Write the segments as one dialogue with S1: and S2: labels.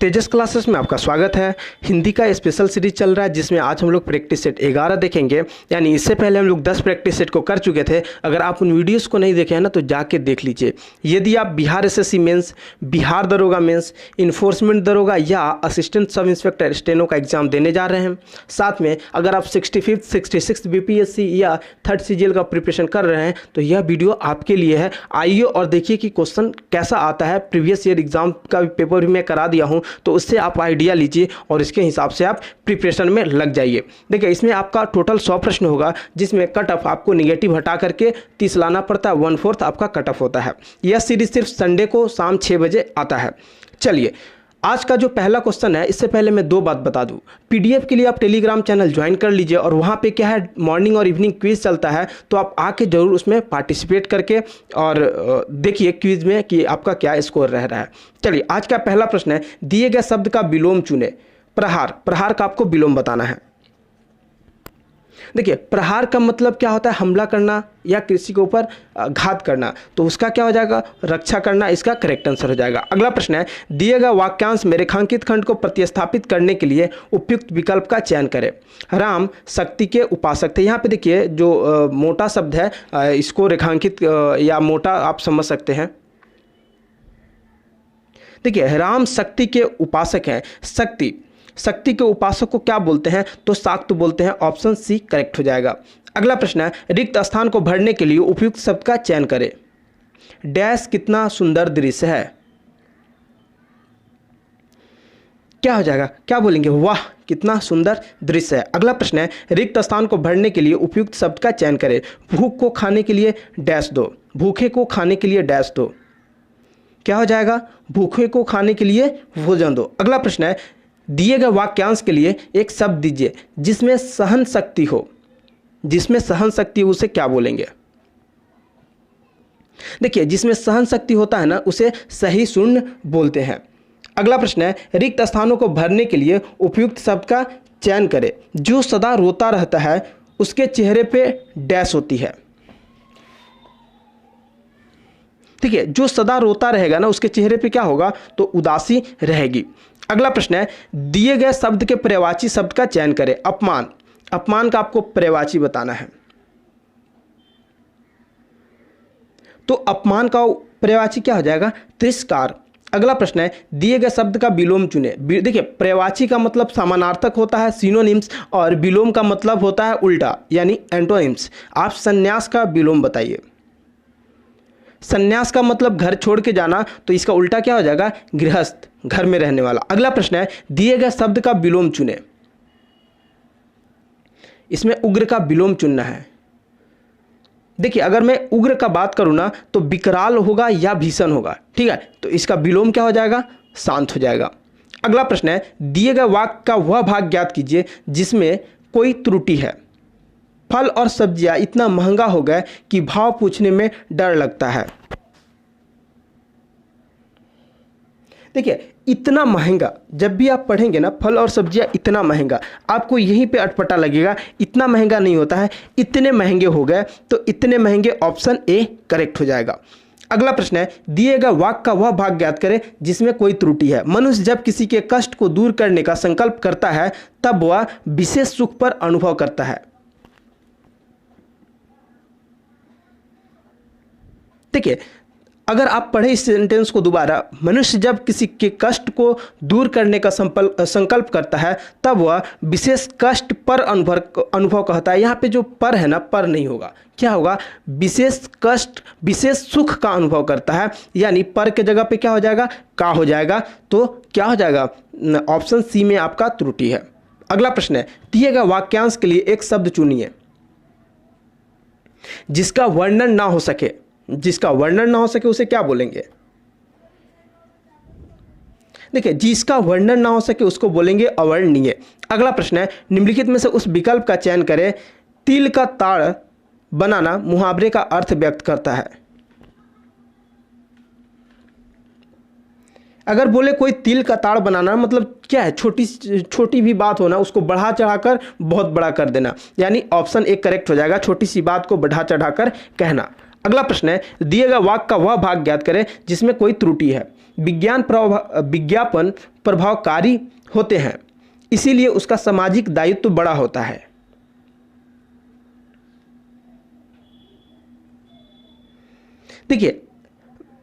S1: तेजस classes में आपका स्वागत है। हिंदी का स्पेशल सीरीज चल रहा है जिसमें आज हम लोग प्रैक्टिस सेट 11 देखेंगे। यानी इससे पहले हम लोग 10 प्रैक्टिस सेट को कर चुके थे। अगर आप उन वीडियोस को नहीं देखे हैं ना तो जाके देख लीजिए। यदि आप बिहार एसएससी मेंस, बिहार दरोगा मेंस, इन्फोर्समेंट दरोगा या असिस्टेंट सब इंस्पेक्टर स्टेनो का एग्जाम देने जा रहे हैं, साथ में अगर आप 65th 66th बीपीएससी या 3rd सीजीएल का प्रिपरेशन कर रहे हैं तो यह वीडियो आपके लिए है। आइए और देखिए कि क्वेश्चन कैसा आता है। प्रीवियस ईयर एग्जाम का पेपर भी मैं करा दिया हूँ, तो उससे आप आइडिया लीजिए और इसके हिसाब से आप प्रिपरेशन में लग जाइए। देखिए, इसमें आपका टोटल 100 प्रश्न होगा, जिसमें कट ऑफ आपको निगेटिव हटा करके 30 लाना पड़ता है। 1/4 आपका कट ऑफ होता है। यह सीरीज सिर्फ संडे को शाम 6 बजे आता है। चलिए, आज का जो पहला क्वेश्चन है, इससे पहले मैं 2 बात बता दूं। पीडीएफ के लिए आप टेलीग्राम चैनल ज्वाइन कर लीजिए और वहाँ पे क्या है, मॉर्निंग और इवनिंग क्विज चलता है, तो आप आके जरूर उसमें पार्टिसिपेट करके और देखिए क्विज में कि आपका क्या स्कोर रह रहा है। चलिए, आज का पहला प्रश्न है, दिए गए शब्द का विलोम चुने। प्रहार, प्रहार का आपको विलोम बताना है। देखिए, प्रहार का मतलब क्या होता है, हमला करना या किसी के ऊपर घात करना, तो उसका क्या हो जाएगा, रक्षा करना। इसका करेक्ट आंसर हो जाएगा। अगला प्रश्न है, दिए गए वाक्यांश में रेखांकित खंड को प्रतिस्थापित करने के लिए उपयुक्त विकल्प का चयन करें। राम शक्ति के उपासक थे। यहाँ पे देखिए जो मोटा शब्द है, इसको रेखांकित या मोटा आप समझ सकते हैं। देखिए, राम शक्ति के उपासक हैं। शक्ति के उपासक को क्या बोलते हैं, तो शाक्त बोलते हैं। ऑप्शन सी करेक्ट हो जाएगा। अगला प्रश्न है, रिक्त स्थान को भरने के लिए उपयुक्त शब्द का चयन करें। डैश कितना सुंदर दृश्य है। क्या हो जाएगा, क्या बोलेंगे, वाह कितना सुंदर दृश्य है। अगला प्रश्न है, रिक्त स्थान को भरने के लिए उपयुक्त शब्द का चयन करें। भूख को खाने के लिए डैश दो। भूखे को खाने के लिए डैश दो। क्या हो जाएगा, भूखे को खाने के लिए भोजन दो। अगला प्रश्न है, दिए गए वाक्यांश के लिए एक शब्द दीजिए जिसमें सहन शक्ति हो। जिसमें सहन शक्ति उसे क्या बोलेंगे। देखिए, जिसमें सहन शक्ति होता है ना, उसे सही शून्य बोलते हैं। अगला प्रश्न है, रिक्त स्थानों को भरने के लिए उपयुक्त शब्द का चयन करें। जो सदा रोता रहता है उसके चेहरे पे डैश होती है। ठीक है, जो सदा रोता रहेगा ना उसके चेहरे पे क्या होगा, तो उदासी रहेगी। अगला प्रश्न है, दिए गए शब्द के पर्यायवाची शब्द का चयन करें। अपमान, अपमान का आपको पर्यायवाची बताना है। तो अपमान का पर्यायवाची क्या हो जाएगा, तिरस्कार। अगला प्रश्न है, दिए गए शब्द का विलोम चुने। देखिए, पर्यायवाची का मतलब समानार्थक होता है, सिनोनिम्स, और विलोम का मतलब होता है उल्टा, यानी एंटोनिम्स। आप संन्यास का विलोम बताइए। संन्यास का मतलब घर छोड़ के जाना, तो इसका उल्टा क्या हो जाएगा, गृहस्थ, घर में रहने वाला। अगला प्रश्न है, दिए गए शब्द का विलोम चुने। इसमें उग्र का विलोम चुनना है। देखिए, अगर मैं उग्र का बात करूं ना तो विकराल होगा या भीषण होगा। ठीक है, तो इसका विलोम क्या हो जाएगा, शांत हो जाएगा। अगला प्रश्न है, दिए गए वाक्य का वह भाग ज्ञात कीजिए जिसमें कोई त्रुटि है। फल और सब्जियां इतना महंगा हो गया कि भाव पूछने में डर लगता है। देखिए, इतना महंगा, जब भी आप पढ़ेंगे ना, फल और सब्जियां इतना महंगा, आपको यहीं पे अटपटा लगेगा। इतना महंगा नहीं होता है, इतने महंगे हो गए, तो इतने महंगे ऑप्शन ए करेक्ट हो जाएगा। अगला प्रश्न है, दिए गए वाक्य का वह भाग ज्ञात करें जिसमें कोई त्रुटि है। मनुष्य जब किसी के कष्ट को दूर करने का संकल्प करता है तब वह विशेष सुख पर अनुभव करता है। देखिए, अगर आप पढ़े इस सेंटेंस को दोबारा, मनुष्य जब किसी के कष्ट को दूर करने का संकल्प करता है तब वह विशेष कष्ट पर अनुभव कहता है। यहाँ पे जो पर है ना, पर नहीं होगा, क्या होगा, विशेष कष्ट, विशेष सुख का अनुभव करता है। यानी पर के जगह पे क्या हो जाएगा, का हो जाएगा। तो क्या हो जाएगा, ऑप्शन सी में आपका त्रुटि है। अगला प्रश्न है, दिए गए वाक्यांश के लिए एक शब्द चुनिए जिसका वर्णन ना हो सके। जिसका वर्णन ना हो सके उसे क्या बोलेंगे। देखिए, जिसका वर्णन ना हो सके उसको बोलेंगे अवर्णनीय। अगला प्रश्न है, निम्नलिखित में से उस विकल्प का चयन करें। तिल का ताड़ बनाना मुहावरे का अर्थ व्यक्त करता है। अगर बोले कोई तिल का ताड़ बनाना, मतलब क्या है, छोटी छोटी भी बात होना, उसको बढ़ा चढ़ाकर बहुत बड़ा कर देना। यानी ऑप्शन ए करेक्ट हो जाएगा, छोटी सी बात को बढ़ा चढ़ाकर कहना। अगला प्रश्न है, दिए गए वाक्य का वह भाग ज्ञात करें जिसमें कोई त्रुटि है। विज्ञापन प्रभावकारी होते हैं, इसीलिए उसका सामाजिक दायित्व बड़ा होता है। देखिए,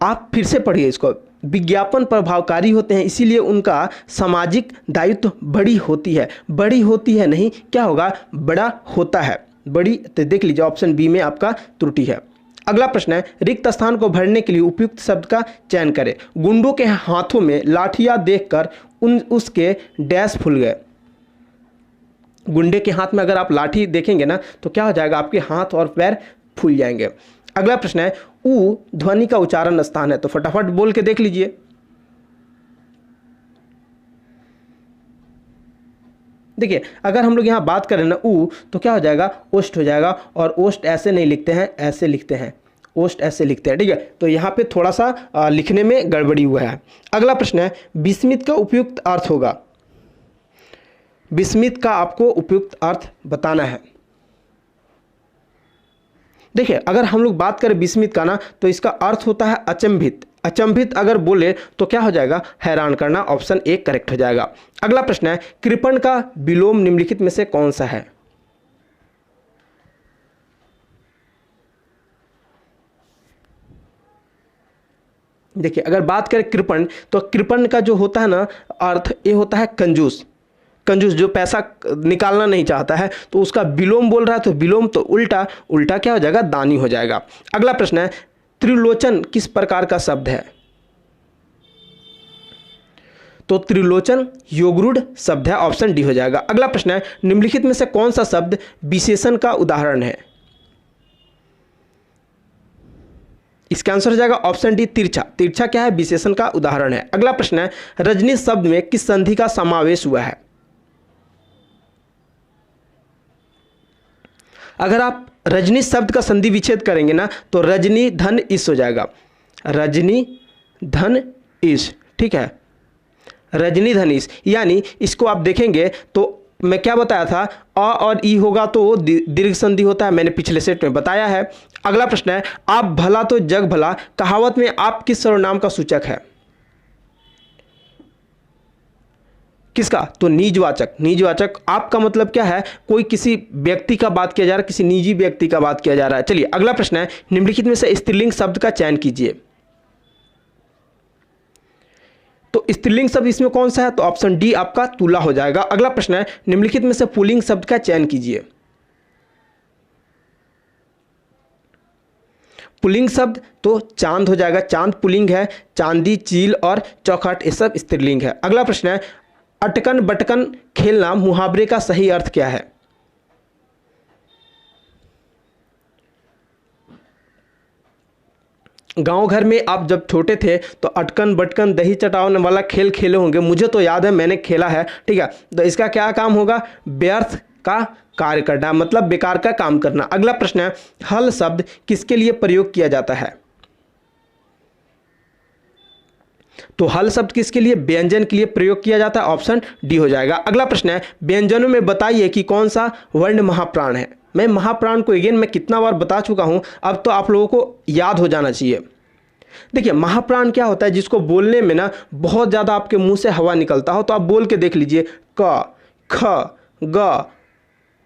S1: आप फिर से पढ़िए इसको। विज्ञापन प्रभावकारी होते हैं, इसीलिए उनका सामाजिक दायित्व बड़ी होती है। बड़ी होती है नहीं, क्या होगा, बड़ा होता है। बड़ी, तो देख लीजिए ऑप्शन बी में आपका त्रुटि है। अगला प्रश्न है, रिक्त स्थान को भरने के लिए उपयुक्त शब्द का चयन करें। गुंडों के हाथों में लाठियां देखकर उसके डैश फूल गए। गुंडे के हाथ में अगर आप लाठी देखेंगे ना तो क्या हो जाएगा, आपके हाथ और पैर फूल जाएंगे। अगला प्रश्न है, ऊ ध्वनि का उच्चारण स्थान है, तो फटाफट बोल के देख लीजिए। देखिए, अगर हम लोग यहां बात करें ना ऊ, तो क्या हो जाएगा, ओष्ठ हो जाएगा। और ओष्ठ ऐसे नहीं लिखते हैं, ऐसे लिखते हैं, ओष्ठ ऐसे लिखते हैं। ठीक है, तो यहां पे थोड़ा सा लिखने में गड़बड़ी हुआ है। अगला प्रश्न है, विस्मित का उपयुक्त अर्थ होगा। विस्मित का आपको उपयुक्त अर्थ बताना है। देखिए, अगर हम लोग बात करें विस्मित का ना, तो इसका अर्थ होता है अचंभित। अचंभित अगर बोले तो क्या हो जाएगा, हैरान करना। ऑप्शन ए करेक्ट हो जाएगा। अगला प्रश्न है, कृपण का विलोम निम्नलिखित में से कौन सा है। देखिए, अगर बात करें कृपण, तो कृपण का जो होता है ना अर्थ, ये होता है कंजूस। कंजूस, जो पैसा निकालना नहीं चाहता है, तो उसका विलोम बोल रहा है, तो विलोम तो उल्टा, उल्टा क्या हो जाएगा, दानी हो जाएगा। अगला प्रश्न है, त्रिलोचन किस प्रकार का शब्द है। तो त्रिलोचन योगरूढ़ शब्द है, ऑप्शन डी हो जाएगा। अगला प्रश्न है, निम्नलिखित में से कौन सा शब्द विशेषण का उदाहरण है। इसका आंसर हो जाएगा ऑप्शन डी तिरछा। तिरछा क्या है, विशेषण का उदाहरण है। अगला प्रश्न है, रजनी शब्द में किस संधि का समावेश हुआ है। अगर आप रजनी शब्द का संधि विच्छेद करेंगे ना, तो रजनी धन इस हो जाएगा। रजनी धन इस, ठीक है, रजनी धन इस, यानी इसको आप देखेंगे तो मैं क्या बताया था, अ और ई होगा तो दीर्घ संधि होता है, मैंने पिछले सेट में बताया है। अगला प्रश्न है, आप भला तो जग भला कहावत में आप किस सर्वनाम का सूचक है। किसका, तो निजवाचक। निजवाचक आपका मतलब क्या है, कोई किसी व्यक्ति का बात किया जा रहा है, किसी निजी व्यक्ति का बात किया जा रहा है। चलिए, अगला प्रश्न है, निम्नलिखित में से स्त्रीलिंग शब्द का चयन कीजिए। तो स्त्रीलिंग शब्द इसमें कौन सा है, तो ऑप्शन डी आपका तुला हो जाएगा। अगला प्रश्न है, निम्नलिखित में से पुल्लिंग शब्द का चयन कीजिए। पुल्लिंग शब्द तो चांद हो जाएगा, चांद पुल्लिंग है। चांदी, चील और चौखट ये सब स्त्रीलिंग है। अगला प्रश्न है, अटकन बटकन खेलना मुहावरे का सही अर्थ क्या है। गांव घर में आप जब छोटे थे तो अटकन बटकन दही चटाने वाला खेल खेले होंगे, मुझे तो याद है, मैंने खेला है। ठीक है, तो इसका क्या काम होगा, व्यर्थ का कार्य करना, मतलब बेकार का काम करना। अगला प्रश्न है, हल शब्द किसके लिए प्रयोग किया जाता है। तो हल शब्द किसके लिए, व्यंजन के लिए प्रयोग किया जाता है, ऑप्शन डी हो जाएगा। अगला प्रश्न है, व्यंजनों में बताइए कि कौन सा वर्ण महाप्राण है। मैं महाप्राण को अगेन मैं कितना बार बता चुका हूं, अब तो आप लोगों को याद हो जाना चाहिए। देखिए, महाप्राण क्या होता है, जिसको बोलने में ना बहुत ज़्यादा आपके मुंह से हवा निकलता हो, तो आप बोल के देख लीजिए, क, ख, ग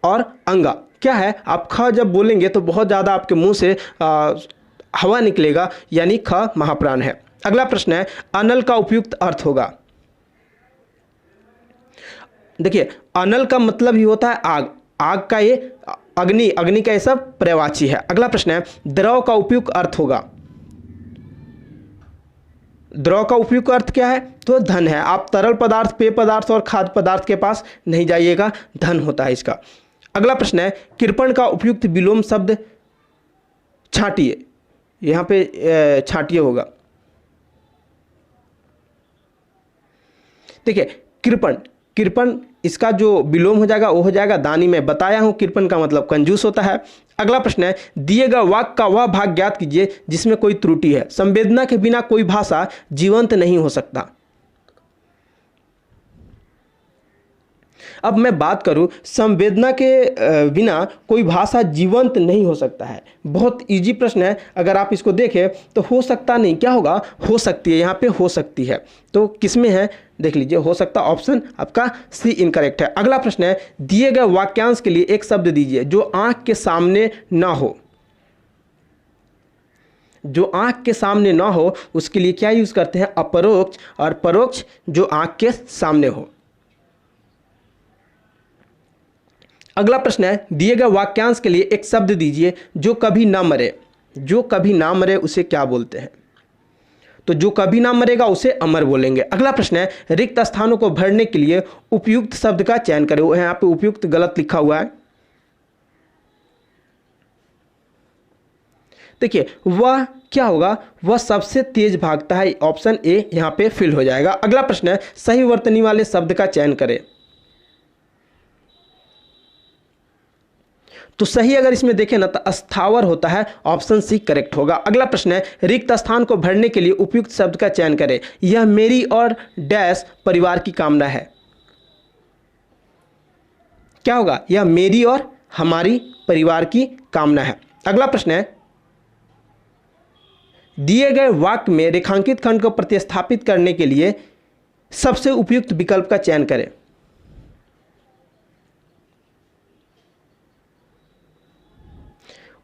S1: और अंगा। क्या है, आप ख जब बोलेंगे तो बहुत ज़्यादा आपके मुंह से हवा निकलेगा, यानी ख महाप्राण है। अगला प्रश्न है, अनल का उपयुक्त अर्थ होगा। देखिए, अनल का मतलब ही होता है आग। आग का ये अग्नि, अग्नि का ये सब पर्यायवाची है। अगला प्रश्न है, द्रव का उपयुक्त अर्थ होगा। द्रव का उपयुक्त अर्थ क्या है, तो धन है। आप तरल पदार्थ, पेय पदार्थ और खाद्य पदार्थ के पास नहीं जाइएगा, धन होता है इसका। अगला प्रश्न है, कृपण का उपयुक्त विलोम शब्द छांटिए। यहां पे छांटिए होगा। देखिए, कृपण, कृपण इसका जो विलोम हो जाएगा वो हो जाएगा दानी। में बताया हूं, कृपण का मतलब कंजूस होता है। अगला प्रश्न है, दिए गए वाक्य का वह भाग ज्ञात कीजिए जिसमें कोई त्रुटि है। संवेदना के बिना कोई भाषा जीवंत नहीं हो सकता। अब मैं बात करूं, संवेदना के बिना कोई भाषा जीवंत नहीं हो सकता है। बहुत इजी प्रश्न है, अगर आप इसको देखें तो हो सकता नहीं, क्या होगा, हो सकती है, यहाँ पे हो सकती है, तो किस में है, देख लीजिए, हो सकता ऑप्शन आपका सी इनकरेक्ट है। अगला प्रश्न है, दिए गए वाक्यांश के लिए एक शब्द दीजिए जो आंख के सामने ना हो। जो आंख के सामने ना हो उसके लिए क्या यूज करते हैं, अपरोक्ष, और परोक्ष जो आंख के सामने हो। अगला प्रश्न है, दिए गए वाक्यांश के लिए एक शब्द दीजिए जो कभी ना मरे। जो कभी ना मरे उसे क्या बोलते हैं, तो जो कभी ना मरेगा उसे अमर बोलेंगे। अगला प्रश्न है, रिक्त स्थानों को भरने के लिए उपयुक्त शब्द का चयन करें। यहाँ पे उपयुक्त गलत लिखा हुआ है, देखिए वह क्या होगा, वह सबसे तेज भागता है, ऑप्शन ए यहां पे फिल हो जाएगा। अगला प्रश्न है, सही वर्तनी वाले शब्द का चयन करें। तो सही अगर इसमें देखें ना तो अस्थावर होता है, ऑप्शन सी करेक्ट होगा। अगला प्रश्न है, रिक्त स्थान को भरने के लिए उपयुक्त शब्द का चयन करें। यह मेरी और डैश परिवार की कामना है। क्या होगा, यह मेरी और हमारी परिवार की कामना है। अगला प्रश्न है, दिए गए वाक्य में रेखांकित खंड को प्रतिस्थापित करने के लिए सबसे उपयुक्त विकल्प का चयन करें।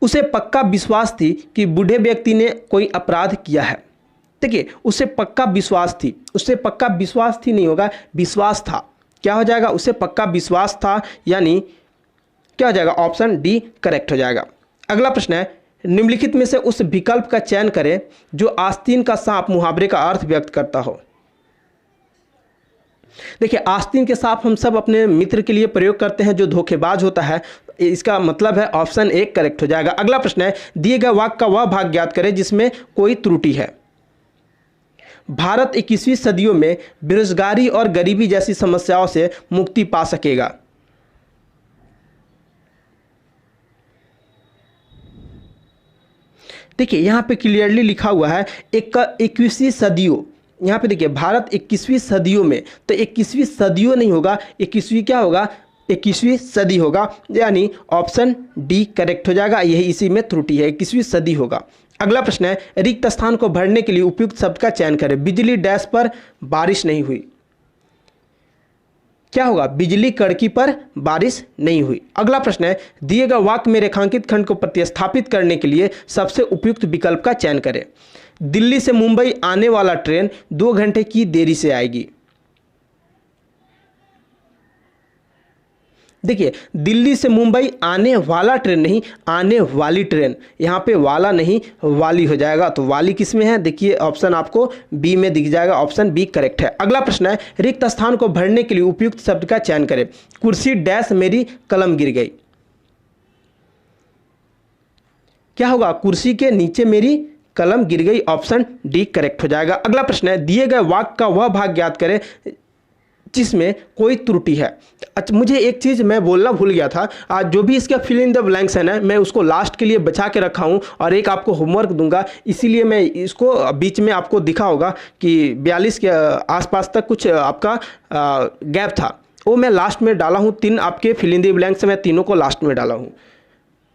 S1: उसे पक्का विश्वास थी कि बूढ़े व्यक्ति ने कोई अपराध किया है। देखिए, उसे पक्का विश्वास थी, उससे पक्का विश्वास थी नहीं होगा, विश्वास था। क्या हो जाएगा, उसे पक्का विश्वास था, यानी क्या हो जाएगा, ऑप्शन डी करेक्ट हो जाएगा। अगला प्रश्न है, निम्नलिखित में से उस विकल्प का चयन करें जो आस्तीन का सांप मुहावरे का अर्थ व्यक्त करता हो। देखिए, आस्तीन के सांप हम सब अपने मित्र के लिए प्रयोग करते हैं जो धोखेबाज होता है, इसका मतलब है ऑप्शन ए करेक्ट हो जाएगा। अगला प्रश्न है, दिए गए वाक्य का वह भाग ज्ञात करें जिसमें कोई त्रुटि है। भारत 21वीं सदियों में बेरोजगारी और गरीबी जैसी समस्याओं से मुक्ति पा सकेगा। देखिए, यहाँ पे क्लियरली लिखा हुआ है 21वीं सदियों, यहाँ पे देखिए भारत 21वीं सदियों में, तो 21वीं सदियों नहीं होगा, 21वीं क्या होगा, 21वीं सदी होगा, यानी ऑप्शन डी करेक्ट हो जाएगा। यही इसी में त्रुटि है, 21वीं सदी होगा। अगला प्रश्न है, रिक्त स्थान को भरने के लिए उपयुक्त शब्द का चयन करें। बिजली डैश पर बारिश नहीं हुई। क्या होगा, बिजली कड़की पर बारिश नहीं हुई। अगला प्रश्न है, दिए गए वाक्य में रेखांकित खंड को प्रतिस्थापित करने के लिए सबसे उपयुक्त विकल्प का चयन करें। दिल्ली से मुंबई आने वाला ट्रेन 2 घंटे की देरी से आएगी। देखिए, दिल्ली से मुंबई आने वाला ट्रेन नहीं, आने वाली ट्रेन, यहाँ पे वाला नहीं वाली हो जाएगा, तो वाली किस में है, देखिए ऑप्शन आपको बी में दिख जाएगा, ऑप्शन बी करेक्ट है। अगला प्रश्न है, रिक्त स्थान को भरने के लिए उपयुक्त शब्द का चयन करें। कुर्सी डैश मेरी कलम गिर गई। क्या होगा, कुर्सी के नीचे मेरी कलम गिर गई, ऑप्शन डी करेक्ट हो जाएगा। अगला प्रश्न है, दिए गए वाक्य का वह भाग ज्ञात करें जिसमें कोई त्रुटि है। अच्छा, मुझे एक चीज़ मैं बोलना भूल गया था, आज जो भी इसका फिल इन द ब्लैंक्स है ना, मैं उसको लास्ट के लिए बचा के रखा हूँ और एक आपको होमवर्क दूंगा, इसीलिए मैं इसको बीच में आपको दिखा होगा कि 42 के आसपास तक कुछ आपका गैप था, वो मैं लास्ट में डाला हूँ। 3 आपके फिल इन द ब्लैंक्स मैं तीनों को लास्ट में डाला हूँ।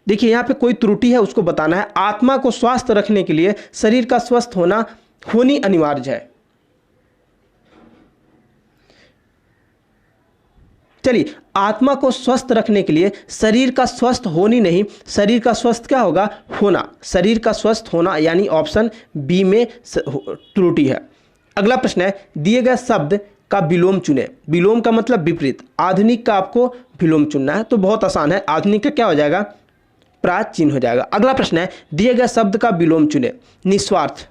S1: देखिए, यहाँ पे कोई त्रुटि है उसको बताना है। आत्मा को स्वस्थ रखने के लिए शरीर का स्वस्थ होनी अनिवार्य है। चलिए, आत्मा को स्वस्थ रखने के लिए शरीर का स्वस्थ होनी नहीं, शरीर का स्वस्थ क्या होगा, होना, शरीर का स्वस्थ होना, यानी ऑप्शन बी में त्रुटि है। अगला प्रश्न है, दिए गए शब्द का विलोम चुने। विलोम का मतलब विपरीत, आधुनिक का आपको विलोम चुनना है, तो बहुत आसान है, आधुनिक का क्या हो जाएगा, प्राचीन हो जाएगा। अगला प्रश्न है, दिए गए शब्द का विलोम चुने। निस्वार्थ,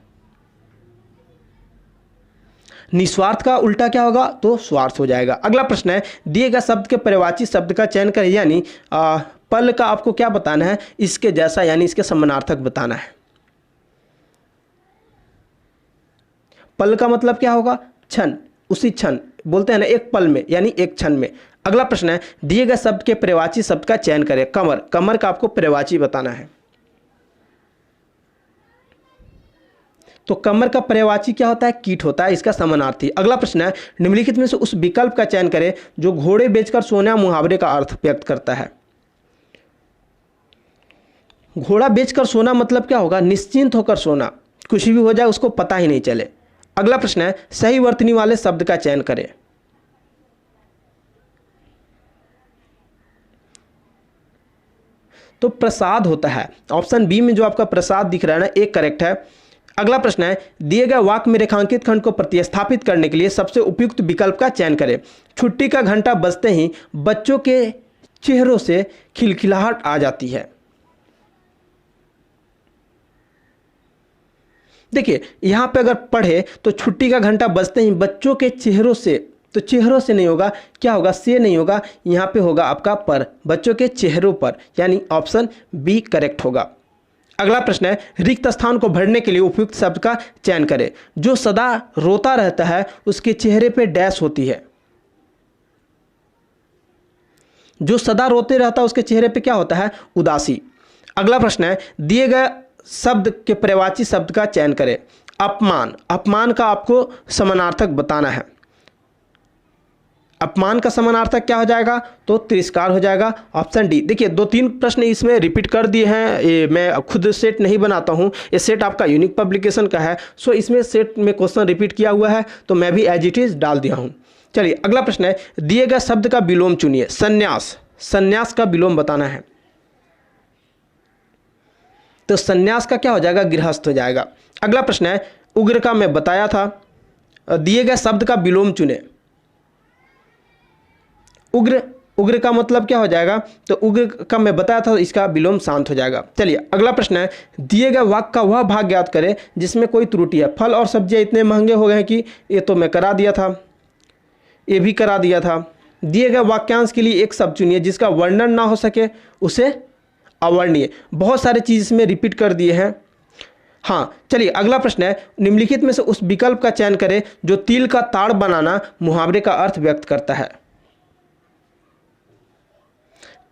S1: निस्वार्थ का उल्टा क्या होगा, तो स्वार्थ हो जाएगा। अगला प्रश्न है, दिए गए शब्द के पर्यायवाची शब्द का चयन करें, यानी पल का आपको क्या बताना है, इसके जैसा, यानी इसके समानार्थक बताना है। पल का मतलब क्या होगा, क्षण, उसी क्षण बोलते हैं ना, एक पल में, यानी एक क्षण में। अगला प्रश्न है, दिए गए शब्द के पर्यायवाची शब्द का चयन करें। कमर, कमर का आपको पर्यायवाची बताना है। तो कमर का पर्यायवाची क्या होता है? कीट होता है, इसका समानार्थी। अगला प्रश्न है, निम्नलिखित में से उस विकल्प का चयन करें जो घोड़े बेचकर सोना मुहावरे का अर्थ व्यक्त करता है। घोड़ा बेचकर सोना मतलब क्या होगा? निश्चिंत होकर सोना, कुछ भी हो जाए उसको पता ही नहीं चले। अगला प्रश्न है, सही वर्तनी वाले शब्द का चयन करें। तो प्रसाद होता है, ऑप्शन बी में जो आपका प्रसाद दिख रहा है ना, एक करेक्ट है। अगला प्रश्न है, दिए गए वाक्य में रेखांकित खंड को प्रतिस्थापित करने के लिए सबसे उपयुक्त विकल्प का चयन करें। छुट्टी का घंटा बजते ही बच्चों के चेहरों से खिलखिलाहट आ जाती है। देखिए यहां पे अगर पढ़े तो छुट्टी का घंटा बजते ही बच्चों के चेहरों से, तो चेहरों से नहीं होगा, क्या होगा? से नहीं होगा, यहां पे होगा आपका पर, बच्चों के चेहरों पर, यानी ऑप्शन बी करेक्ट होगा। अगला प्रश्न है, रिक्त स्थान को भरने के लिए उपयुक्त शब्द का चयन करें। जो सदा रोता रहता है उसके चेहरे पे डैश होती है। जो सदा रोते रहता है उसके चेहरे पे क्या होता है? उदासी। अगला प्रश्न है, दिए गए शब्द के पर्यायवाची शब्द का चयन करें। अपमान, अपमान का आपको समानार्थक बताना है। अपमान का समानार्थक क्या हो जाएगा? तो तिरस्कार हो जाएगा, ऑप्शन डी। देखिए 2-3 प्रश्न इसमें रिपीट कर दिए हैं, ये मैं खुद सेट नहीं बनाता हूं, ये सेट आपका यूनिक पब्लिकेशन का है, सो इसमें सेट में क्वेश्चन रिपीट किया हुआ है तो मैं भी एज इट इज डाल दिया हूं। चलिए अगला प्रश्न है, दिए गए शब्द का विलोम चुनिए। संन्यास, संन्यास का विलोम बताना है। तो संन्यास का क्या हो जाएगा? गृहस्थ हो जाएगा। अगला प्रश्न है, उग्र का मैं बताया था, दिए गए शब्द का विलोम चुने। उग्र, उग्र का मतलब क्या हो जाएगा? तो उग्र का मैं बताया था, इसका विलोम शांत हो जाएगा। चलिए अगला प्रश्न है, दिए गए वाक्य का वह भाग ज्ञात करें जिसमें कोई त्रुटि है। फल और सब्जियां इतने महंगे हो गए हैं कि, ये तो मैं करा दिया था, ये भी करा दिया था। दिए गए वाक्यांश के लिए एक शब्द चुनिए जिसका वर्णन ना हो सके, उसे अवर्णीय। बहुत सारे चीज इसमें रिपीट कर दिए हैं। हाँ चलिए अगला प्रश्न है, निम्नलिखित में से उस विकल्प का चयन करें जो तिल का ताड़ बनाना मुहावरे का अर्थ व्यक्त करता है।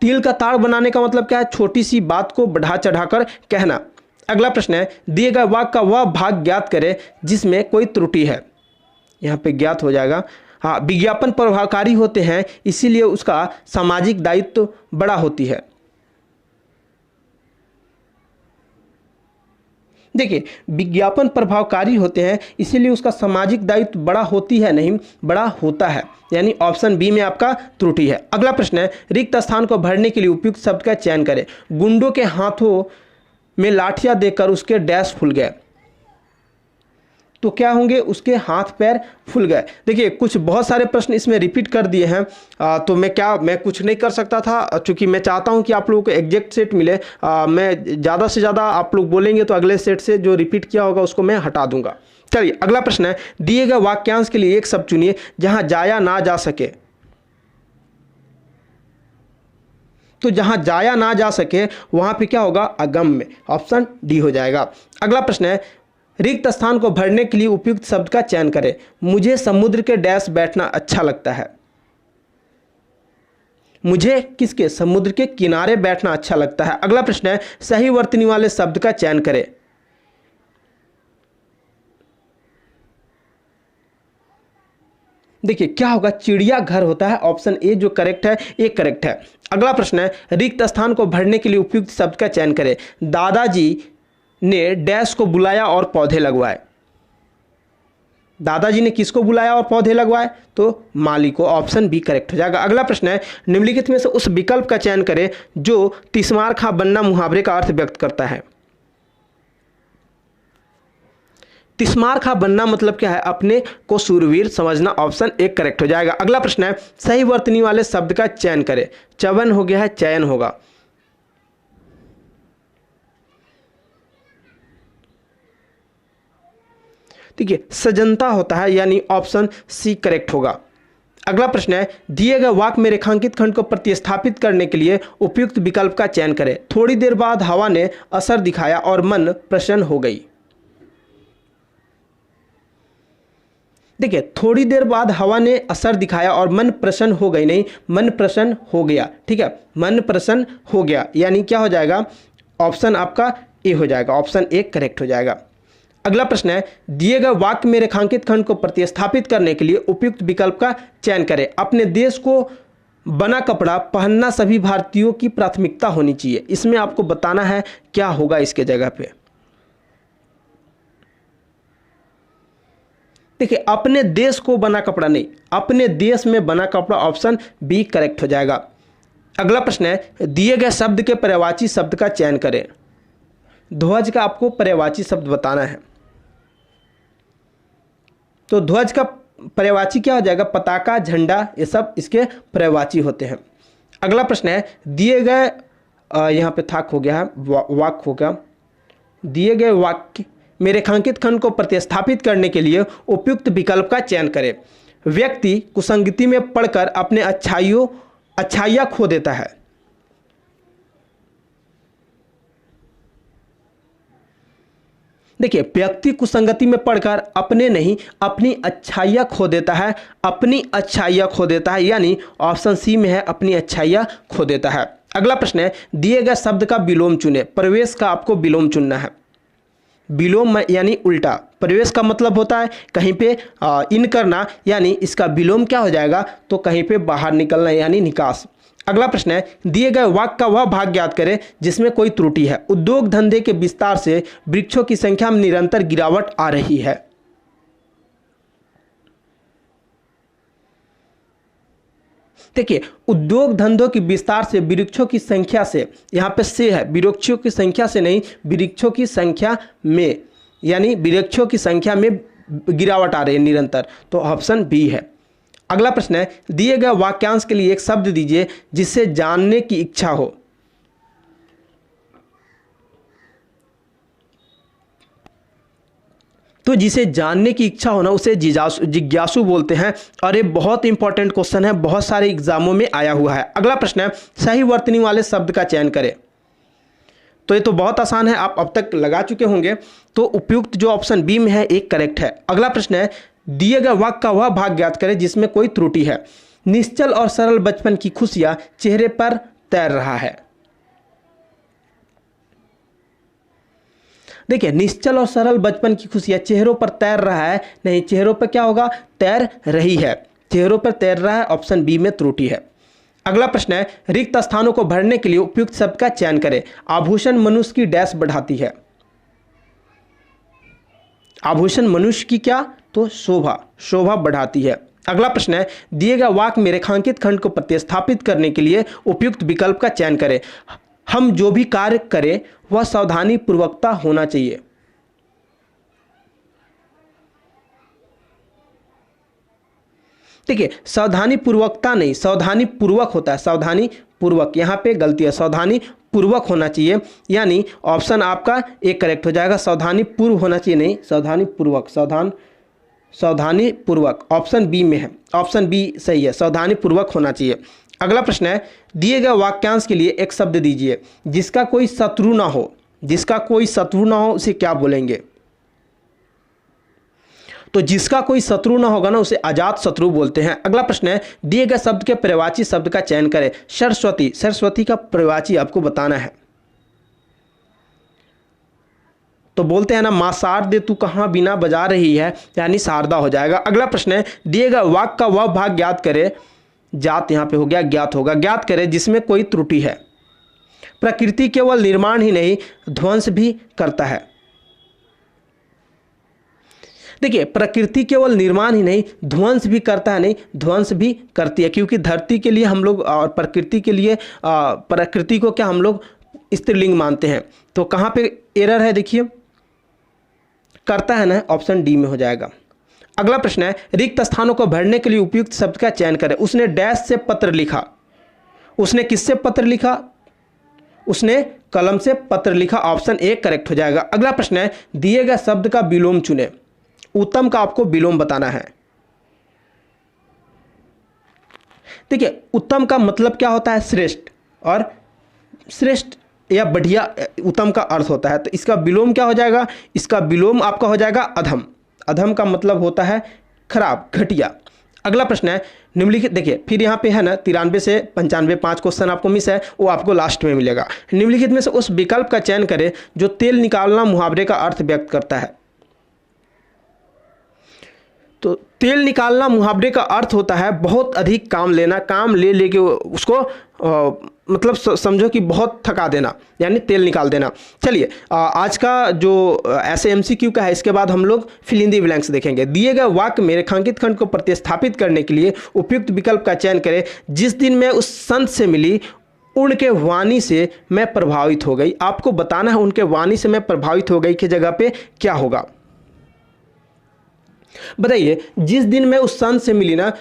S1: तिल का ताड़ बनाने का मतलब क्या है? छोटी सी बात को बढ़ा चढ़ाकर कहना। अगला प्रश्न है, दिए गए वाक्य का वह भाग ज्ञात करें जिसमें कोई त्रुटि है। यहाँ पे ज्ञात हो जाएगा। हाँ, विज्ञापन प्रभावकारी होते हैं इसीलिए उसका सामाजिक दायित्व बड़ा होती है। देखिए विज्ञापन प्रभावकारी होते हैं इसीलिए उसका सामाजिक दायित्व बड़ा होती है, नहीं बड़ा होता है, यानी ऑप्शन बी में आपका त्रुटि है। अगला प्रश्न है, रिक्त स्थान को भरने के लिए उपयुक्त शब्द का चयन करें। गुंडों के हाथों में लाठियां देकर उसके डैश फूल गए। तो क्या होंगे? उसके हाथ पैर फूल गए। देखिए कुछ बहुत सारे प्रश्न इसमें रिपीट कर दिए हैं, तो मैं कुछ नहीं कर सकता था, क्योंकि मैं चाहता हूं कि आप लोगों को एग्जैक्ट सेट मिले। मैं ज़्यादा से ज़्यादा आप लोग बोलेंगे तो अगले सेट से जो रिपीट किया होगा उसको मैं हटा दूंगा। चलिए अगला प्रश्न है, दिए गए वाक्यांश के लिए एक शब्द चुनिए जहां जाया ना जा सके। तो जहां जाया ना जा सके वहां पे क्या होगा? अगम्य, ऑप्शन डी हो जाएगा। अगला प्रश्न है, रिक्त स्थान को भरने के लिए उपयुक्त शब्द का चयन करें। मुझे समुद्र के डैश बैठना अच्छा लगता है। मुझे किसके? समुद्र के किनारे बैठना अच्छा लगता है। अगला प्रश्न है, सही वर्तनी वाले शब्द का चयन करें। देखिए क्या होगा? चिड़िया घर होता है, ऑप्शन ए जो करेक्ट है, ये करेक्ट है। अगला प्रश्न है, रिक्त स्थान को भरने के लिए उपयुक्त शब्द का चयन करें। दादाजी ने डैश को बुलाया और पौधे लगवाए। दादाजी ने किसको बुलाया और पौधे लगवाए? तो माली को, ऑप्शन बी करेक्ट हो जाएगा। अगला प्रश्न है, निम्नलिखित में से उस विकल्प का चयन करें जो तिस्मार खा बनना मुहावरे का अर्थ व्यक्त करता है। तिस्मार खा बनना मतलब क्या है? अपने को शूरवीर समझना, ऑप्शन एक करेक्ट हो जाएगा। अगला प्रश्न है, सही वर्तनी वाले शब्द का चयन करें। चवन हो गया है, चयन होगा। देखिए सजनता होता है, यानी ऑप्शन सी करेक्ट होगा। अगला प्रश्न है, दिए गए वाक्य में रेखांकित खंड को प्रतिस्थापित करने के लिए उपयुक्त विकल्प का चयन करें। थोड़ी देर बाद हवा ने असर दिखाया और मन प्रसन्न हो गई। देखिए थोड़ी देर बाद हवा ने असर दिखाया और मन प्रसन्न हो गई, नहीं मन प्रसन्न हो गया। ठीक है, मन प्रसन्न हो गया यानी क्या हो जाएगा? ऑप्शन आपका ए हो जाएगा, ऑप्शन ए करेक्ट हो जाएगा। अगला प्रश्न है, दिए गए वाक्य में रेखांकित खंड को प्रतिस्थापित करने के लिए उपयुक्त विकल्प का चयन करें। अपने देश को बना कपड़ा पहनना सभी भारतीयों की प्राथमिकता होनी चाहिए। इसमें आपको बताना है क्या होगा इसके जगह पे। देखिए, अपने देश को बना कपड़ा नहीं, अपने देश में बना कपड़ा, ऑप्शन बी करेक्ट हो जाएगा। अगला प्रश्न है, दिए गए शब्द के पर्यायवाची शब्द का चयन करें। ध्वज का आपको पर्यायवाची शब्द बताना है। तो ध्वज का पर्यायवाची क्या हो जाएगा? पताका, झंडा, ये सब इसके पर्यायवाची होते हैं। अगला प्रश्न है, दिए गए यहाँ पे थाक हो गया है, वाक्य हो गया। दिए गए वाक्य में रेखांकित खंड को प्रतिस्थापित करने के लिए उपयुक्त विकल्प का चयन करें। व्यक्ति कुसंगति में पड़कर अपने अच्छाइयाँ खो देता है। देखिए, व्यक्ति कुसंगति में पड़कर अपनी अच्छाइयाँ खो देता है। अपनी अच्छाइयाँ खो देता है, यानी ऑप्शन सी में है, अपनी अच्छाइयाँ खो देता है। अगला प्रश्न है, दिए गए शब्द का विलोम चुने। प्रवेश का आपको विलोम चुनना है। विलोम यानी उल्टा। प्रवेश का मतलब होता है कहीं पे इन करना, यानी इसका विलोम क्या हो जाएगा? तो कहीं पे बाहर निकलना, यानी निकास। अगला प्रश्न है, दिए गए वाक्य का वह भाग ज्ञात करें जिसमें कोई त्रुटि है। उद्योग धंधे के विस्तार से वृक्षों की संख्या में निरंतर गिरावट आ रही है। देखिए, उद्योग धंधों की विस्तार से वृक्षों की संख्या से, यहाँ पे से है, वृक्षों की संख्या से नहीं, वृक्षों की संख्या में, यानी वृक्षों की संख्या में गिरावट आ रही है निरंतर। तो ऑप्शन बी है। अगला प्रश्न है, दिए गए वाक्यांश के लिए एक शब्द दीजिए जिससे जानने की इच्छा हो। तो जिसे जानने की इच्छा हो ना, उसे जिज्ञासु बोलते हैं। और ये बहुत इंपॉर्टेंट क्वेश्चन है, बहुत सारे एग्जामों में आया हुआ है। अगला प्रश्न है, सही वर्तनी वाले शब्द का चयन करें। तो ये तो बहुत आसान है, आप अब तक लगा चुके होंगे। तो उपयुक्त जो ऑप्शन बी में है, एक करेक्ट है। अगला प्रश्न है, दिए गए वाक्य का वह भाग ज्ञात करें जिसमें कोई त्रुटि है। निश्चल और सरल बचपन की खुशियां चेहरे पर तैर रहा है। देखिए, निश्चल और सरल बचपन की खुशियां चेहरों पर तैर रहा है, नहीं, चेहरों पर क्या होगा? तैर रही है। चेहरों पर तैर रहा है, ऑप्शन बी में त्रुटि है। अगला प्रश्न है, रिक्त स्थानों को भरने के लिए उपयुक्त शब्द का चयन करें। आभूषण मनुष्य की डैश बढ़ाती है। आभूषण मनुष्य की क्या? तो शोभा बढ़ाती है। अगला प्रश्न है, दिए गए वाक्य में रेखांकित खंड को प्रतिस्थापित करने के लिए उपयुक्त विकल्प का चयन करें। हम जो भी कार्य करें वह सावधानी पूर्वकता होना चाहिए। देखिए, सावधानी पूर्वकता नहीं, सावधानी पूर्वक होता है। सावधानी पूर्वक, यहाँ पे गलती है, सावधानी पूर्वक होना चाहिए, यानी ऑप्शन आपका एक करेक्ट हो जाएगा। सावधानी पूर्व होना चाहिए, नहीं, सावधानी पूर्वक। सावधानी पूर्वक ऑप्शन बी में है, ऑप्शन बी सही है, सावधानी पूर्वक होना चाहिए। अगला प्रश्न है, दिए गए वाक्यांश के लिए एक शब्द दीजिए जिसका कोई शत्रु ना हो। जिसका कोई शत्रु ना हो उसे क्या बोलेंगे? तो जिसका कोई शत्रु ना होगा ना, उसे अजात शत्रु बोलते हैं। अगला प्रश्न है, दिए गए शब्द के पर्यायवाची शब्द का चयन करें। सरस्वती, सरस्वती का पर्यायवाची आपको बताना है। तो बोलते हैं ना, मां शारदे तू कहां बीना बजा रही है, यानी शारदा हो जाएगा। अगला प्रश्न है, दिए गए वाक्य का वह भाग ज्ञात करे, जात यहां पे हो गया, ज्ञात होगा, ज्ञात करे जिसमें कोई त्रुटि है। प्रकृति केवल निर्माण ही नहीं ध्वंस भी करता है। देखिए, प्रकृति केवल निर्माण ही नहीं ध्वंस भी करता है, नहीं, ध्वंस भी करती है, क्योंकि धरती के लिए हम लोग और प्रकृति के लिए प्रकृति को क्या हम लोग स्त्रीलिंग मानते हैं। तो कहाँ पे एरर है? देखिए, करता है ना, ऑप्शन डी में हो जाएगा। अगला प्रश्न है, रिक्त स्थानों को भरने के लिए उपयुक्त शब्द का चयन करें। उसने डैश से पत्र लिखा। उसने किससे पत्र लिखा? उसने कलम से पत्र लिखा, ऑप्शन ए करेक्ट हो जाएगा। अगला प्रश्न है, दिए गए शब्द का विलोम चुने। उत्तम का आपको विलोम बताना है। देखिए, उत्तम का मतलब क्या होता है? श्रेष्ठ, और श्रेष्ठ या बढ़िया उत्तम का अर्थ होता है। तो इसका विलोम क्या हो जाएगा? इसका विलोम आपका हो जाएगा अधम। अधम का मतलब होता है खराब, घटिया। अगला प्रश्न है, निम्नलिखित, देखिए फिर यहाँ पे है ना 93 से 95 5 क्वेश्चन आपको मिस है, वो आपको लास्ट में मिलेगा। निम्नलिखित में से उस विकल्प का चयन करें जो तेल निकालना मुहावरे का अर्थ व्यक्त करता है। तो तेल निकालना मुहावरे का अर्थ होता है बहुत अधिक काम लेना, काम ले लेके उसको मतलब समझो कि बहुत थका देना, यानी तेल निकाल देना। चलिए आज का जो ऐसे MCQ का है, इसके बाद हम लोग फिल इन द ब्लैंक्स देखेंगे। दिए गए वाक्य में रेखांकित खंड को प्रतिस्थापित करने के लिए उपयुक्त विकल्प का चयन करें। जिस दिन मैं उस संत से मिली उनके वाणी से मैं प्रभावित हो गई। आपको बताना है उनके वाणी से मैं प्रभावित हो गई की जगह पे क्या होगा, बताइए। जिस दिन मैं उस संत से मिली ना,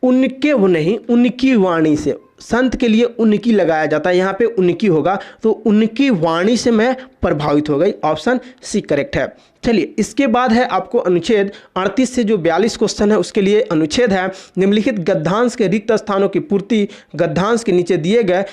S1: उनके वो नहीं, उनकी वाणी से, संत के लिए उनकी लगाया जाता है, यहाँ पे उनकी होगा, तो उनकी वाणी से मैं प्रभावित हो गई। ऑप्शन सी करेक्ट है। चलिए इसके बाद है आपको अनुच्छेद 38 से जो 42 क्वेश्चन है उसके लिए अनुच्छेद है, निम्नलिखित गद्यांश के रिक्त स्थानों की पूर्ति गद्यांश के नीचे दिए गए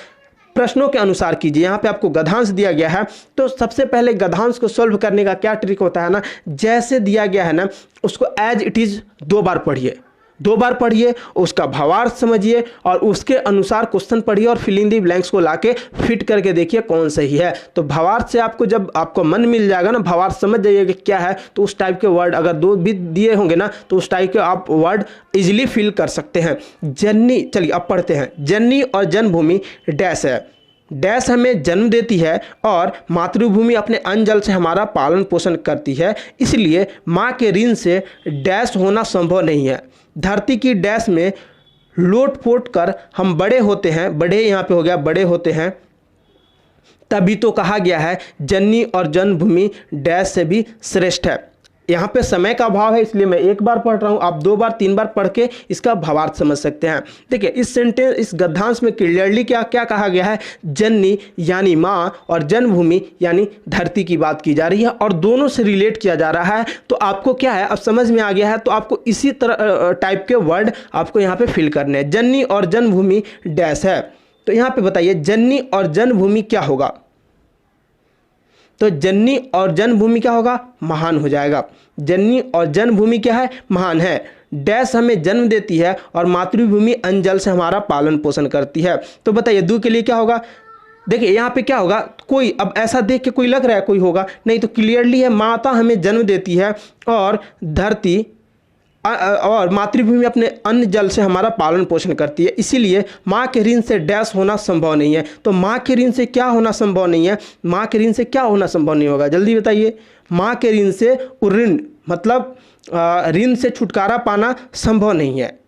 S1: प्रश्नों के अनुसार कीजिए। यहाँ पे आपको गद्यांश दिया गया है, तो सबसे पहले गद्यांश को सॉल्व करने का क्या ट्रिक होता है ना, जैसे दिया गया है ना उसको एज इट इज़ 2 बार पढ़िए, 2 बार पढ़िए, उसका भावार्थ समझिए और उसके अनुसार क्वेश्चन पढ़िए और फिल इन दी ब्लैंक्स को लाके फिट करके देखिए कौन सही है। तो भावार्थ से आपको जब आपको मन मिल जाएगा ना, भावार्थ समझ जाइए कि क्या है, तो उस टाइप के वर्ड अगर 2 भी दिए होंगे ना तो उस टाइप के आप वर्ड इजीली फिल कर सकते हैं। जननी, चलिए अब पढ़ते हैं। जननी और जन्मभूमि डैश है, डैश हमें जन्म देती है और मातृभूमि अपने अन्न जल से हमारा पालन पोषण करती है, इसलिए माँ के ऋण से डैश होना संभव नहीं है। धरती की डैश में लोट पोट कर हम बड़े होते हैं, बड़े यहाँ पे हो गया, बड़े होते हैं, तभी तो कहा गया है जननी और जन्मभूमि डैश से भी श्रेष्ठ है। यहाँ पे समय का अभाव है इसलिए मैं 1 बार पढ़ रहा हूँ, आप 2 बार 3 बार पढ़ के इसका भावार्थ समझ सकते हैं। देखिए इस सेंटेंस, इस गद्यांश में क्लियरली क्या क्या कहा गया है, जननी यानी माँ और जन्मभूमि यानी धरती की बात की जा रही है और दोनों से रिलेट किया जा रहा है। तो आपको क्या है, अब समझ में आ गया है, तो आपको इसी तरह टाइप के वर्ड आपको यहाँ पे फिल करने हैं। जननी और जन्मभूमि डैश है, तो यहाँ पे बताइए जननी और जन्मभूमि क्या होगा, तो जननी और जन्मभूमि क्या होगा, महान हो जाएगा। जननी और जन्मभूमि क्या है, महान है। डैश हमें जन्म देती है और मातृभूमि अन्न जल से हमारा पालन पोषण करती है। तो बताइए दो के लिए क्या होगा, देखिए यहाँ पे क्या होगा, कोई, अब ऐसा देख के कोई लग रहा है कोई होगा नहीं, तो क्लियरली है माता हमें जन्म देती है और धरती और मातृभूमि अपने अन्न जल से हमारा पालन पोषण करती है, इसीलिए माँ के ऋण से डैश होना संभव नहीं है। तो माँ के ऋण से क्या होना संभव नहीं है, माँ के ऋण से क्या होना संभव नहीं होगा, जल्दी बताइए। माँ के ऋण से ऋण मतलब ऋण से छुटकारा पाना संभव नहीं है,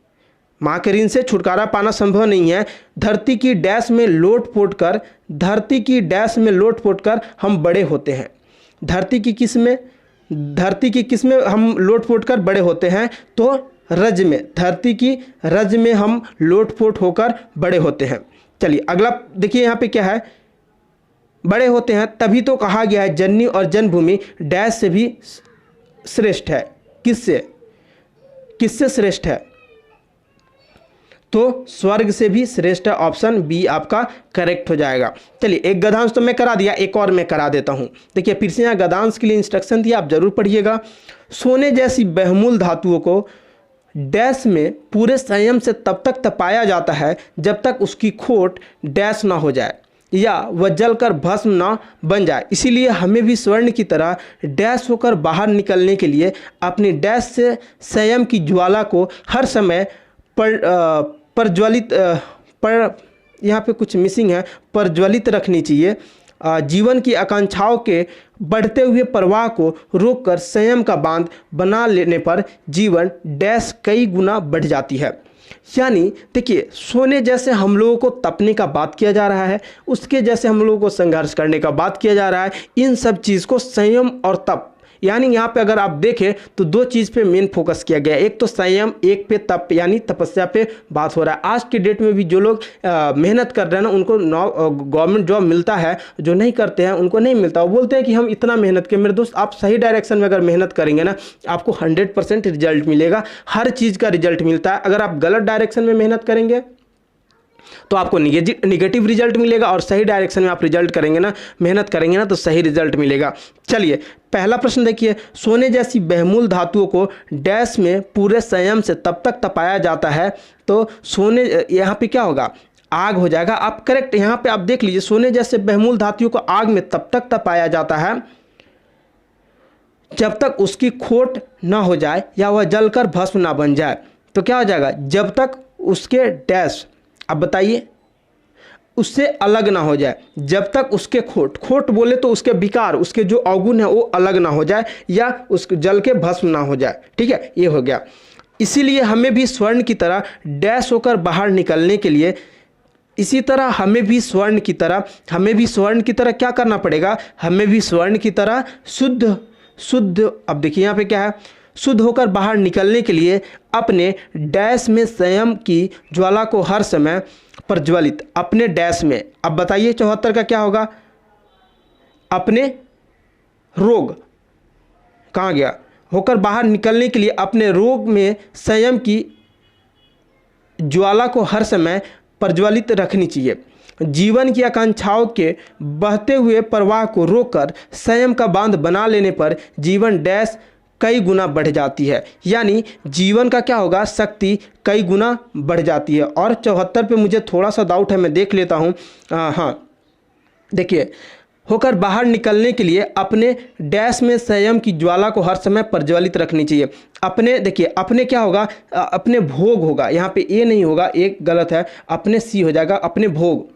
S1: माँ के ऋण से छुटकारा पाना संभव नहीं है। धरती की डैश में लोट पोट कर, धरती की डैश में लोट पोट कर हम बड़े होते हैं। धरती की किस में, धरती की किस में हम लोट पोट कर बड़े होते हैं, तो रज में, धरती की रज में हम लोट पोट होकर बड़े होते हैं। चलिए अगला देखिए यहाँ पे क्या है, बड़े होते हैं तभी तो कहा गया है जननी और जन्मभूमि डैश से भी श्रेष्ठ है। किससे, किससे श्रेष्ठ है, तो स्वर्ग से भी श्रेष्ठ है। ऑप्शन बी आपका करेक्ट हो जाएगा। चलिए एक गद्यांश तो मैं करा दिया, एक और मैं करा देता हूं। देखिए फिर से यहाँ गद्यांश के लिए इंस्ट्रक्शन दिया, आप जरूर पढ़िएगा। सोने जैसी बहुमूल्य धातुओं को डैश में पूरे संयम से तब तक तपाया जाता है जब तक उसकी खोट डैश ना हो जाए या वह जलकर भस्म ना बन जाए। इसीलिए हमें भी स्वर्ण की तरह डैश होकर बाहर निकलने के लिए अपनी डैश से संयम की ज्वाला को हर समय प्रज्वलित पर यहाँ पे कुछ मिसिंग है, प्रज्वलित रखनी चाहिए। जीवन की आकांक्षाओं के बढ़ते हुए प्रवाह को रोककर संयम का बांध बना लेने पर जीवन डैश कई गुना बढ़ जाती है। यानी देखिए सोने जैसे हम लोगों को तपने का बात किया जा रहा है, उसके जैसे हम लोगों को संघर्ष करने का बात किया जा रहा है। इन सब चीज़ को संयम और तप, यानी यहाँ पे अगर आप देखें तो 2 चीज़ पे मेन फोकस किया गया है, एक तो संयम, एक पे तप यानी तपस्या पे बात हो रहा है। आज के डेट में भी जो लोग मेहनत कर रहे हैं ना उनको गवर्नमेंट जॉब मिलता है, जो नहीं करते हैं उनको नहीं मिलता। वो बोलते हैं कि हम इतना मेहनत किए। मेरे दोस्त आप सही डायरेक्शन में अगर मेहनत करेंगे ना आपको 100% रिजल्ट मिलेगा, हर चीज़ का रिजल्ट मिलता है। अगर आप गलत डायरेक्शन में मेहनत करेंगे तो आपको निगेटिव रिजल्ट मिलेगा, और सही डायरेक्शन में आप रिजल्ट करेंगे ना, मेहनत करेंगे ना तो सही रिजल्ट मिलेगा। चलिए पहला प्रश्न देखिए, सोने जैसी बहुमूल्य धातुओं को डैश में पूरे संयम से तब तक तपाया जाता है, तो सोने यहाँ पे क्या होगा, आग हो जाएगा। आप करेक्ट यहाँ पे आप देख लीजिए, सोने जैसे बहुमूल्य धातुओं को आग में तब तक तपाया जाता है जब तक उसकी खोट ना हो जाए या वह जलकर भस्म ना बन जाए। तो क्या हो जाएगा, जब तक उसके डैश, अब बताइए, उससे अलग ना हो जाए, जब तक उसके खोट, खोट बोले तो उसके विकार, उसके जो अवगुण है वो अलग ना हो जाए या उस जल के भस्म ना हो जाए। ठीक है, ये हो गया। इसीलिए हमें भी स्वर्ण की तरह डैश होकर बाहर निकलने के लिए, इसी तरह हमें भी स्वर्ण की तरह क्या करना पड़ेगा, हमें भी स्वर्ण की तरह शुद्ध, अब देखिए यहाँ पे क्या है, शुद्ध होकर बाहर निकलने के लिए अपने डैश में संयम की ज्वाला को हर समय प्रज्वलित, अपने डैश में, अब बताइए 74 का क्या होगा, अपने रोग, कहाँ गया, होकर बाहर निकलने के लिए अपने रोग में संयम की ज्वाला को हर समय प्रज्वलित रखनी चाहिए। जीवन की आकांक्षाओं के बहते हुए प्रवाह को रोककर संयम का बांध बना लेने पर जीवन डैश कई गुना बढ़ जाती है, यानी जीवन का क्या होगा, शक्ति कई गुना बढ़ जाती है। और 74 पे मुझे थोड़ा सा डाउट है, मैं देख लेता हूँ। हाँ देखिए, होकर बाहर निकलने के लिए अपने डैश में संयम की ज्वाला को हर समय प्रज्वलित रखनी चाहिए। अपने, देखिए अपने क्या होगा, अपने भोग होगा, यहाँ पे ए नहीं होगा, एक गलत है, अपने सी हो जाएगा, अपने भोग,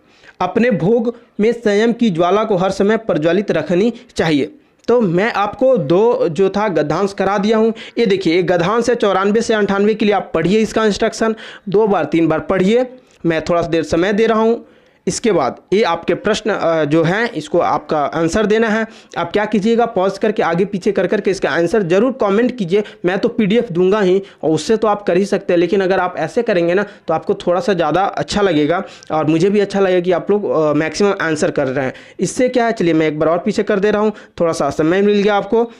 S1: अपने भोग में संयम की ज्वाला को हर समय प्रज्वलित रखनी चाहिए। तो मैं आपको दो जो था गद्यांश करा दिया हूँ। ये देखिए, एक गद्यांश है 94 से 98 के लिए, आप पढ़िए इसका इंस्ट्रक्शन 2 बार 3 बार पढ़िए, मैं थोड़ा सा देर समय दे रहा हूँ। इसके बाद ये आपके प्रश्न जो हैं इसको आपका आंसर देना है। आप क्या कीजिएगा, पॉज करके आगे पीछे कर करके इसका आंसर जरूर कमेंट कीजिए। मैं तो पीडीएफ दूंगा ही, और उससे तो आप कर ही सकते हैं, लेकिन अगर आप ऐसे करेंगे ना तो आपको थोड़ा सा ज़्यादा अच्छा लगेगा और मुझे भी अच्छा लगेगा कि आप लोग मैक्सिमम आंसर कर रहे हैं। इससे क्या है, चलिए मैं एक बार और पीछे कर दे रहा हूँ, थोड़ा सा समय मिल गया आपको।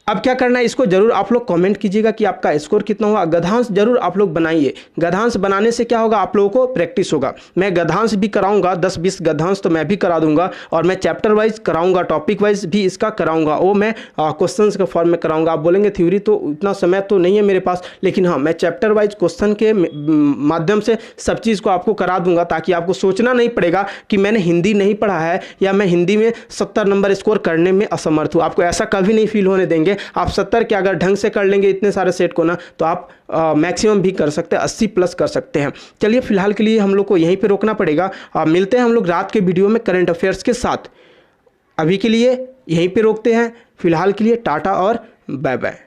S1: अब क्या करना है, इसको जरूर आप लोग कमेंट कीजिएगा कि आपका स्कोर कितना हुआ। गद्यांश जरूर आप लोग बनाइए। गद्यांश बनाने से क्या होगा, आप लोगों को प्रैक्टिस होगा। मैं गद्यांश भी कराऊंगा, 10-20 गद्यांश तो मैं भी करा दूंगा, और मैं चैप्टर वाइज कराऊंगा, टॉपिक वाइज भी इसका कराऊंगा। वो मैं क्वेश्चंस के फॉर्म में कराऊंगा। आप बोलेंगे थ्योरी तो इतना समय तो नहीं है मेरे पास, लेकिन हाँ मैं चैप्टर वाइज क्वेश्चन के माध्यम से सब चीज़ को आपको करा दूंगा, ताकि आपको सोचना नहीं पड़ेगा कि मैंने हिंदी नहीं पढ़ा है या मैं हिंदी में 70 नंबर स्कोर करने में असमर्थ हूँ। आपको ऐसा कभी नहीं फील होने देंगे। आप 70 के अगर ढंग से कर लेंगे इतने सारे सेट को ना, तो आप मैक्सिमम भी कर सकते हैं, 80 प्लस कर सकते हैं। चलिए फिलहाल के लिए हम लोग को यहीं पे रोकना पड़ेगा। मिलते हैं हम लोग रात के वीडियो में करंट अफेयर्स के साथ। अभी के लिए यहीं पे रोकते हैं। फिलहाल के लिए टाटा और बाय बाय।